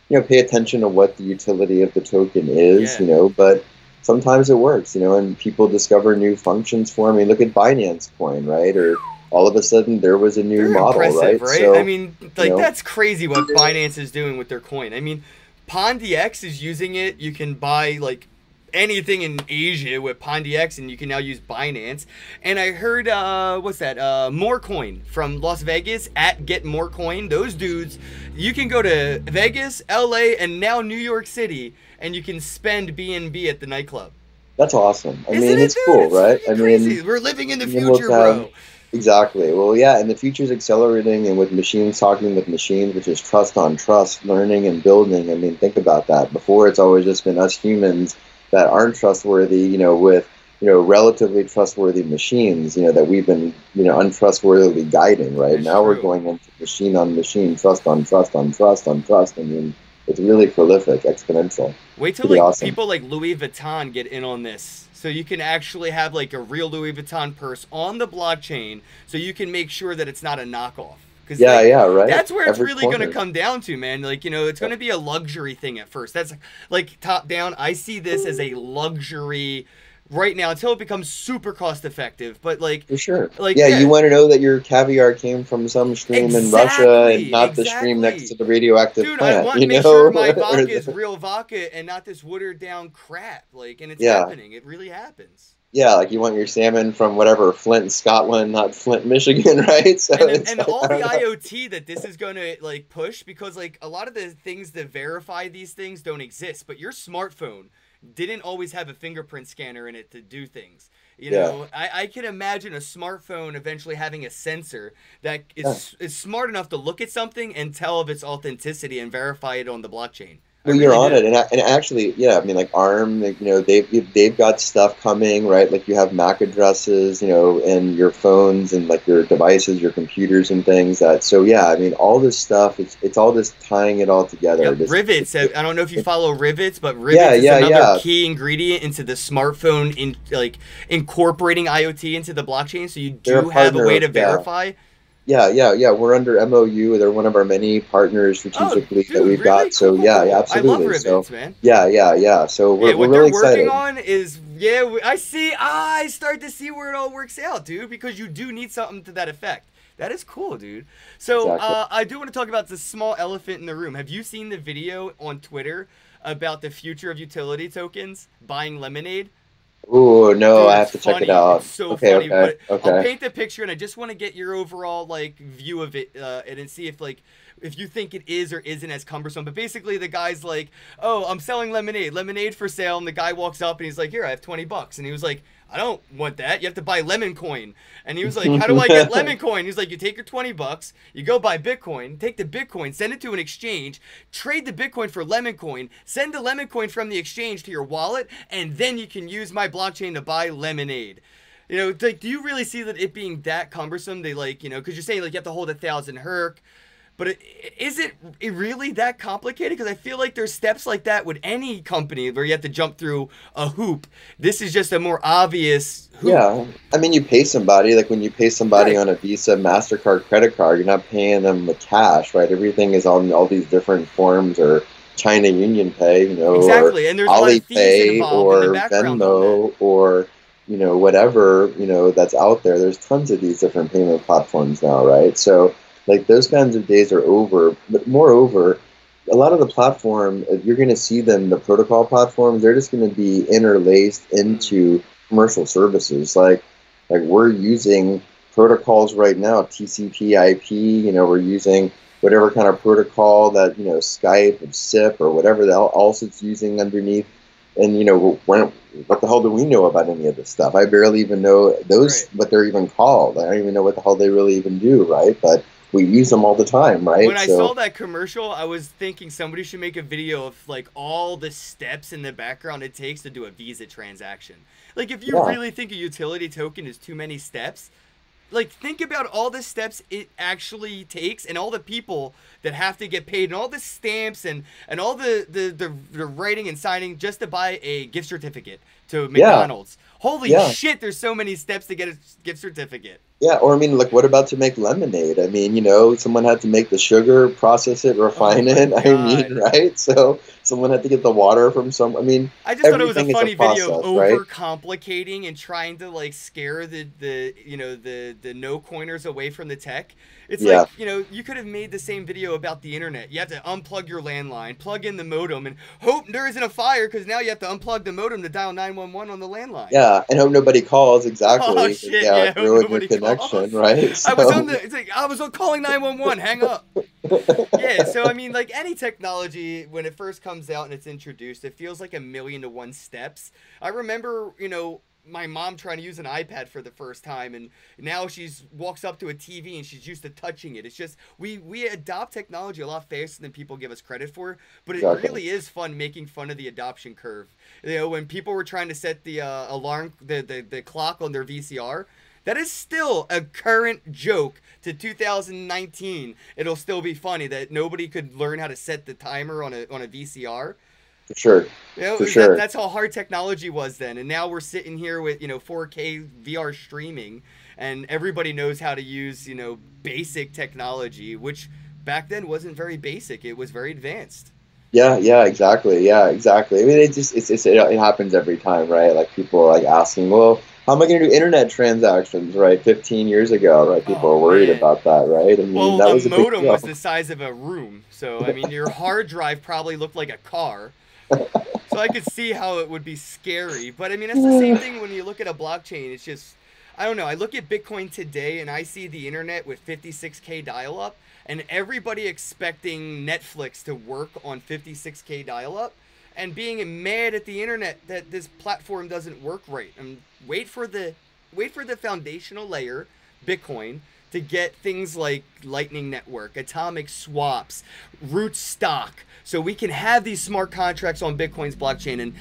you know, pay attention to what the utility of the token is, you know, but sometimes it works, you know, and people discover new functions for them. I mean, look at Binance Coin, right? Or all of a sudden there was a new model, right? So, I mean, like, that's crazy what Binance is doing with their coin. I mean, PondiX is using it. You can buy, like, anything in Asia with PondiX, and you can now use Binance. And I heard Morecoin from Las Vegas at Get Morecoin. Those dudes, you can go to Vegas, LA, and now New York City, and you can spend BNB at the nightclub. That's awesome. I mean, it's cool, right? I mean, we're living in the future, bro. Exactly. Well, yeah, and the future's accelerating, and with machines talking with machines, which is trust on trust, learning and building. I mean, think about that. Before, it's always just been us humans that aren't trustworthy, you know, with, you know, relatively trustworthy machines, you know, that we've been, you know, untrustworthily guiding, right? Now we're going into machine on machine, trust on trust on trust on trust. I mean, it's really prolific, exponential. Wait till Pretty like awesome. people like Louis Vuitton get in on this. So you can actually have like a real Louis Vuitton purse on the blockchain so you can make sure that it's not a knockoff. Cuz Yeah, like yeah, right. that's where it's Every really going to corner. come down to, man. Like, you know, it's going to be a luxury thing at first. That's like top down. I see this as a luxury right now until it becomes super cost effective. But For sure. like Yeah, you yeah, want to know that your caviar came from some stream in Russia and exactly, not the stream next exactly. to the radioactive Dude, I plant, want to you make sure know? my vodka is real vodka and not this watered down crap. Like, and it's Yeah. happening. It really happens. Yeah, like you want your salmon from whatever, Flint, Scotland, not Flint, Michigan, right? So it's And like, all I the don't know. IoT that this is going to like push, because like a lot of the things that verify these things don't exist, but your smartphone didn't always have a fingerprint scanner in it to do things. You Yeah. know, I can imagine a smartphone eventually having a sensor that Yeah. is smart enough to look at something and tell of its authenticity and verify it on the blockchain. I Well, you're really on it, do. and actually, yeah. I mean, like ARM, like, they've got stuff coming, right? Like you have MAC addresses, in your phones and like your devices, your computers, and things. That so yeah. I mean, all this stuff. It's all just tying it all together. Yep, This, rivets. I don't know if you follow rivets, but yeah, rivets is yeah, another yeah. key ingredient into the smartphone in like incorporating IoT into the blockchain. So you They're a do have a way partner. to Yeah, verify. yeah, yeah, yeah. We're under MOU. They're one of our many partners Oh, strategically that dude, we've really? got. Cool, So cool, yeah, yeah, cool. I love absolutely. So rivets, man. yeah, yeah, yeah. So Yeah, we're what really they're working excited. on is yeah. I see. I start to see where it all works out, dude. Because you do need something to that effect. That is cool, dude. So Exactly. I do want to talk about the small elephant in the room. Have you seen the video on Twitter about the future of utility tokens buying lemonade? Oh no, Dude, I it's have to check it funny. It's out. so Okay, funny. okay, But I'll okay. paint the picture, and I just want to get your overall like view of it, and then see if like if you think it is or isn't as cumbersome. But basically, the guy's like, "Oh, I'm selling lemonade for sale," and the guy walks up and he's like, "Here, I have $20," and he was like, "I don't want that. You have to buy lemon coin." And he was like, "How do I get lemon coin?" He's like, "You take your $20, you go buy Bitcoin, take the Bitcoin, send it to an exchange, trade the Bitcoin for lemon coin, send the lemon coin from the exchange to your wallet, and then you can use my blockchain to buy lemonade." You know, like, do you really see that it being that cumbersome? They like, you know, because you're saying like you have to hold 1,000 herc, but is it really that complicated? Because I feel like there's steps like that with any company where you have to jump through a hoop. This is just a more obvious hoop. Yeah, I mean, you pay somebody, like when you pay somebody Right. on a Visa, MasterCard, credit card, you're not paying them with cash, right? Everything is on all these different forms, or China Union Pay, or Exactly. And there's a lot of fees Alipay, involved in the or background on that. Venmo, or, whatever, that's out there. There's tons of these different payment platforms now, right? So, like, those kinds of days are over. But moreover, a lot of the platform, you're going to see them, the protocol platforms, they're just going to be interlaced Mm, into commercial services. Like we're using protocols right now, TCP, IP. We're using whatever kind of protocol that Skype or SIP or whatever else it's using underneath. And what the hell do we know about any of this stuff? I barely even know those right. what they're even called. I don't even know what the hell they really even do, right? But we use them all the time, When right? I So saw that commercial, I was thinking somebody should make a video of like all the steps in the background it takes to do a Visa transaction. Like if you yeah, really think a utility token is too many steps, like think about all the steps it actually takes and all the people that have to get paid and all the stamps and all the writing and signing just to buy a gift certificate to yeah, McDonald's. Holy yeah. shit, there's so many steps to get a gift certificate. Yeah, or I mean, like, what about to make lemonade? I mean, someone had to make the sugar, process it, Oh refine my it. I mean, god. right? So someone had to get the water from some. I mean, I just thought it was a everything is a funny video of process, right? over complicating and trying to like scare the you know the no coiners away from the tech. It's Yeah, like, you know, you could have made the same video about the internet. You have to unplug your landline, plug in the modem, and hope there isn't a fire because now you have to unplug the modem to dial 911 on the landline. yeah, and hope nobody calls Oh exactly. 'Cause, shit, yeah, yeah, it hope ruined your nobody connection, calls. right? I was on So, the it's like I was on calling 911, hang up. Yeah, so I mean, like any technology, when it first comes out and it's introduced, it feels like a million to one steps. I remember, you know, my mom trying to use an iPad for the first time, and now she's walks up to a TV and she's used to touching it. It's just we adopt technology a lot faster than people give us credit for, but it exactly. really is fun making fun of the adoption curve. You know, when people were trying to set the alarm, the clock on their VCR. That is still a current joke to 2019. It'll still be funny that nobody could learn how to set the timer on a VCR. For sure. You know, For sure. that's how hard technology was then. And now we're sitting here with, 4K VR streaming, and everybody knows how to use, basic technology, which back then wasn't very basic. It was very advanced. Yeah, exactly. Yeah, exactly. I mean, it happens every time, right? Like people are like asking, well, how am I going to do internet transactions, right? 15 years ago, right? People Oh, are worried man. about that, right? I mean, Well, that a was a big modem deal. was the size of a room. So, I mean, your hard drive probably looked like a car. So I could see how it would be scary. But I mean, it's the same thing when you look at a blockchain. It's just, I don't know. I look at Bitcoin today and I see the internet with 56K dial up and everybody expecting Netflix to work on 56K dial up and being mad at the internet that this platform doesn't work right. And wait for the foundational layer, Bitcoin, to get things like Lightning Network, atomic swaps, root stock, so we can have these smart contracts on Bitcoin's blockchain. And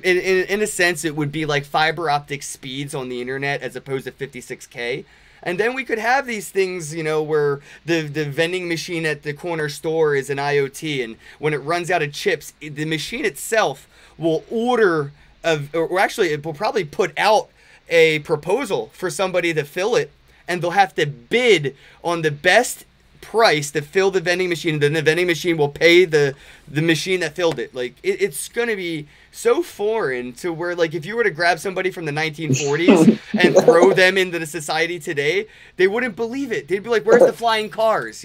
in a sense, it would be like fiber optic speeds on the internet as opposed to 56K. And then we could have these things, where the vending machine at the corner store is an IoT, and when it runs out of chips, the machine itself will order, or actually it will probably put out a proposal for somebody to fill it, and they'll have to bid on the best price to fill the vending machine, and then the vending machine will pay the machine that filled it. Like, it's going to be so foreign to where, like, if you were to grab somebody from the 1940s and throw them into the society today, they wouldn't believe it. They'd be like, where's the flying cars,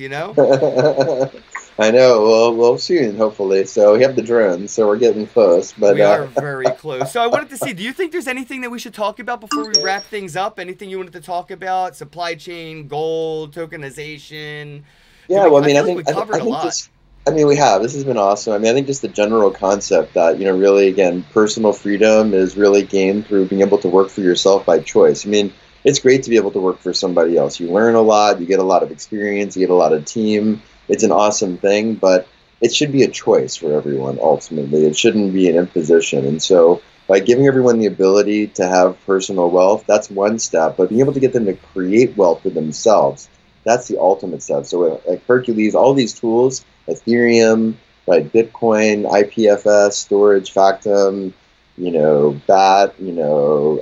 I know. Well, soon, hopefully. So we have the drones, so we're getting close. But we are very close. So I wanted to see, do you think there's anything that we should talk about before we wrap things up? Anything you wanted to talk about? Supply chain, gold, tokenization? yeah, well, I mean, feel like we covered a lot. we have. This has been awesome. I mean, I think just the general concept that, really, again, personal freedom is really gained through being able to work for yourself by choice. I mean, it's great to be able to work for somebody else. You learn a lot, you get a lot of experience, you get a lot of team. It's an awesome thing, but it should be a choice for everyone, ultimately. It shouldn't be an imposition. And so by giving everyone the ability to have personal wealth, that's one step. But being able to get them to create wealth for themselves, that's the ultimate step. So like Hercules, all these tools, Ethereum, right, Bitcoin, IPFS, storage, Factom, BAT,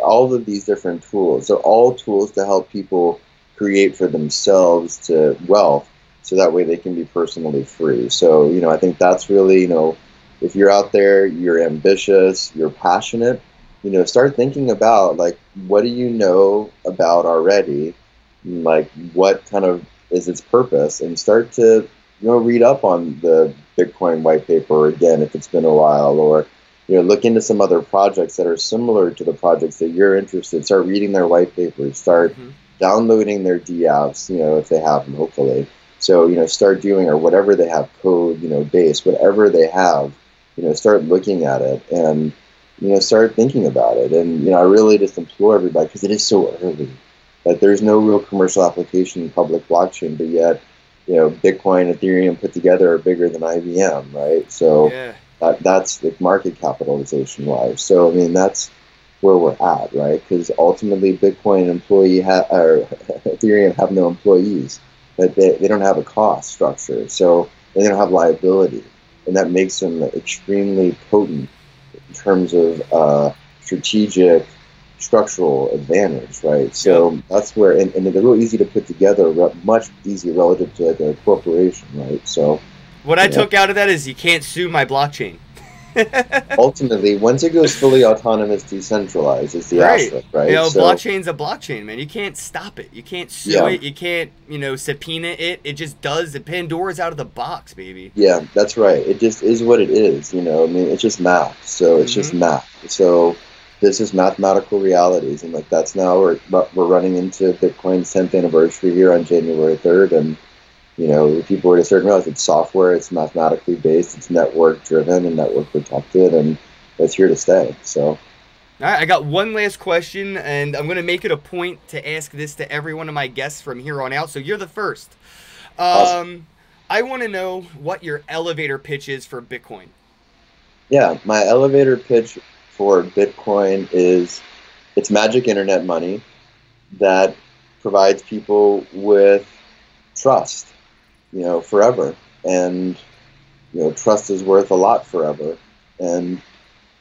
all of these different tools. They're all tools to help people create for themselves to wealth, so that way they can be personally free. So, I think that's really, if you're out there, you're ambitious, you're passionate, start thinking about, like, what do you know about already? Like, what kind of is its purpose? And start to, read up on the Bitcoin white paper again, if it's been a while, or, look into some other projects that are similar to the projects that you're interested in. Start reading their white papers, start downloading their DApps, if they have them, hopefully. So, start doing, or whatever they have, code, base, whatever they have, start looking at it and, start thinking about it. And, I really just implore everybody, because it is so early, that there's no real commercial application in public blockchain, but yet, Bitcoin, Ethereum put together are bigger than IBM, right? So Yeah. That's like market capitalization wise. So, I mean, that's where we're at, right? Because ultimately Bitcoin or Ethereum have no employees. But they don't have a cost structure, so they don't have liability, and that makes them extremely potent in terms of strategic, structural advantage, right? So that's where, and they're real easy to put together, much easier relative to like a corporation, right? So what I took out of that is you can't sue my blockchain. ultimately, once it goes fully autonomous, decentralized, is the aspect, right? Blockchain's a blockchain, man. You can't stop it. You can't sue it. You can't, subpoena it. It just does. The Pandora's out of the box, baby. Yeah, that's right. It just is what it is. I mean, it's just math. So it's just math. So this is mathematical realities, and like that's now we're running into Bitcoin's 10th anniversary here on January 3rd, and if people were to start to realize it's software, it's mathematically based, it's network driven and network protected, and it's here to stay. So, all right, I got one last question, and I'm going to make it a point to ask this to every one of my guests from here on out. So you're the first. Awesome. I want to know what your elevator pitch is for Bitcoin. Yeah, my elevator pitch for Bitcoin is it's magic internet money. that provides people with trust, forever. And, trust is worth a lot forever. And,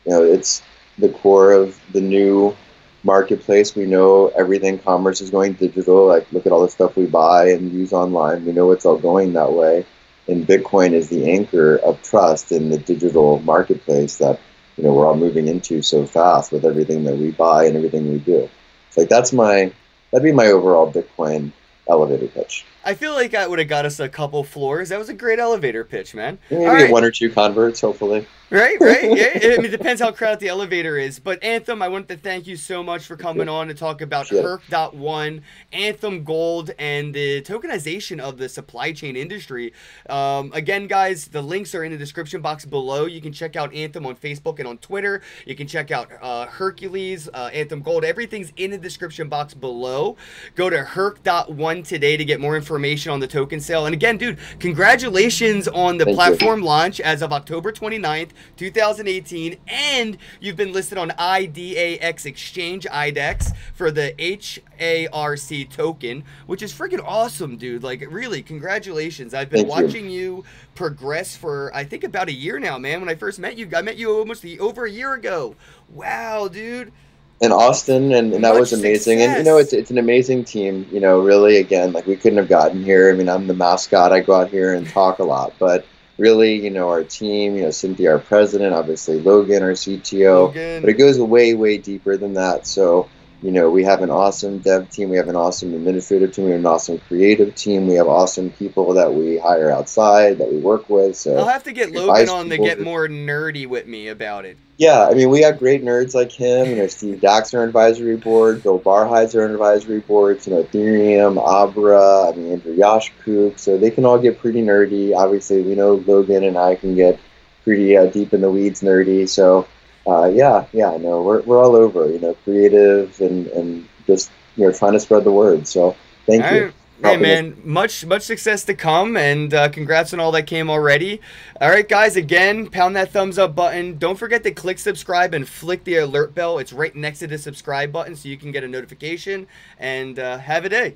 it's the core of the new marketplace. We know everything commerce is going digital. Like, look at all the stuff we buy and use online. We know it's all going that way. And Bitcoin is the anchor of trust in the digital marketplace that, we're all moving into so fast with everything that we buy and everything we do. It's like, that'd be my overall Bitcoin elevator pitch. I feel like that would have got us a couple floors. That was a great elevator pitch, man. Maybe one or two converts, hopefully. Right. Yeah. I mean, it depends how crowded the elevator is. But Anthem, I want to thank you so much for coming on to talk about HERC.1, Anthem Gold, and the tokenization of the supply chain industry. Again, guys, the links are in the description box below. You can check out Anthem on Facebook and on Twitter. You can check out Hercules, Anthem Gold. Everything's in the description box below. Go to HERC.1 today to get more information on the token sale. And again, dude, congratulations on the platform launch as of October 29th. 2018, and you've been listed on IDAX Exchange, IDEX, for the HERC token, which is freaking awesome, dude. Like, really, congratulations. I've been watching you progress for, I think, about a year now, man. When I first met you, I met you almost over a year ago. Wow, dude. In Austin, and that was amazing. Success. And, it's an amazing team, really, again, like, we couldn't have gotten here. I mean, I'm the mascot. I go out here and talk a lot, but really, our team, Cynthia, our president, obviously Logan, our CTO, but it goes way, way deeper than that. So, we have an awesome dev team, we have an awesome administrative team, we have an awesome creative team, we have awesome people that we hire outside, that we work with. So I'll have to get Logan on to get more nerdy with me about it. Yeah, I mean, we have great nerds like him. Steve Dax on our advisory board, Bill Barhide's on our advisory board, Ethereum, Abra, Andrew Yashkuk. So they can all get pretty nerdy. Obviously, we know Logan and I can get pretty deep in the weeds nerdy. So, no, we're all over, creative and just, trying to spread the word. So thank you. Hey, man, much success to come, and congrats on all that came already. All right, guys, again, pound that thumbs up button. Don't forget to click subscribe and flick the alert bell. It's right next to the subscribe button so you can get a notification, and have a day.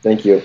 Thank you.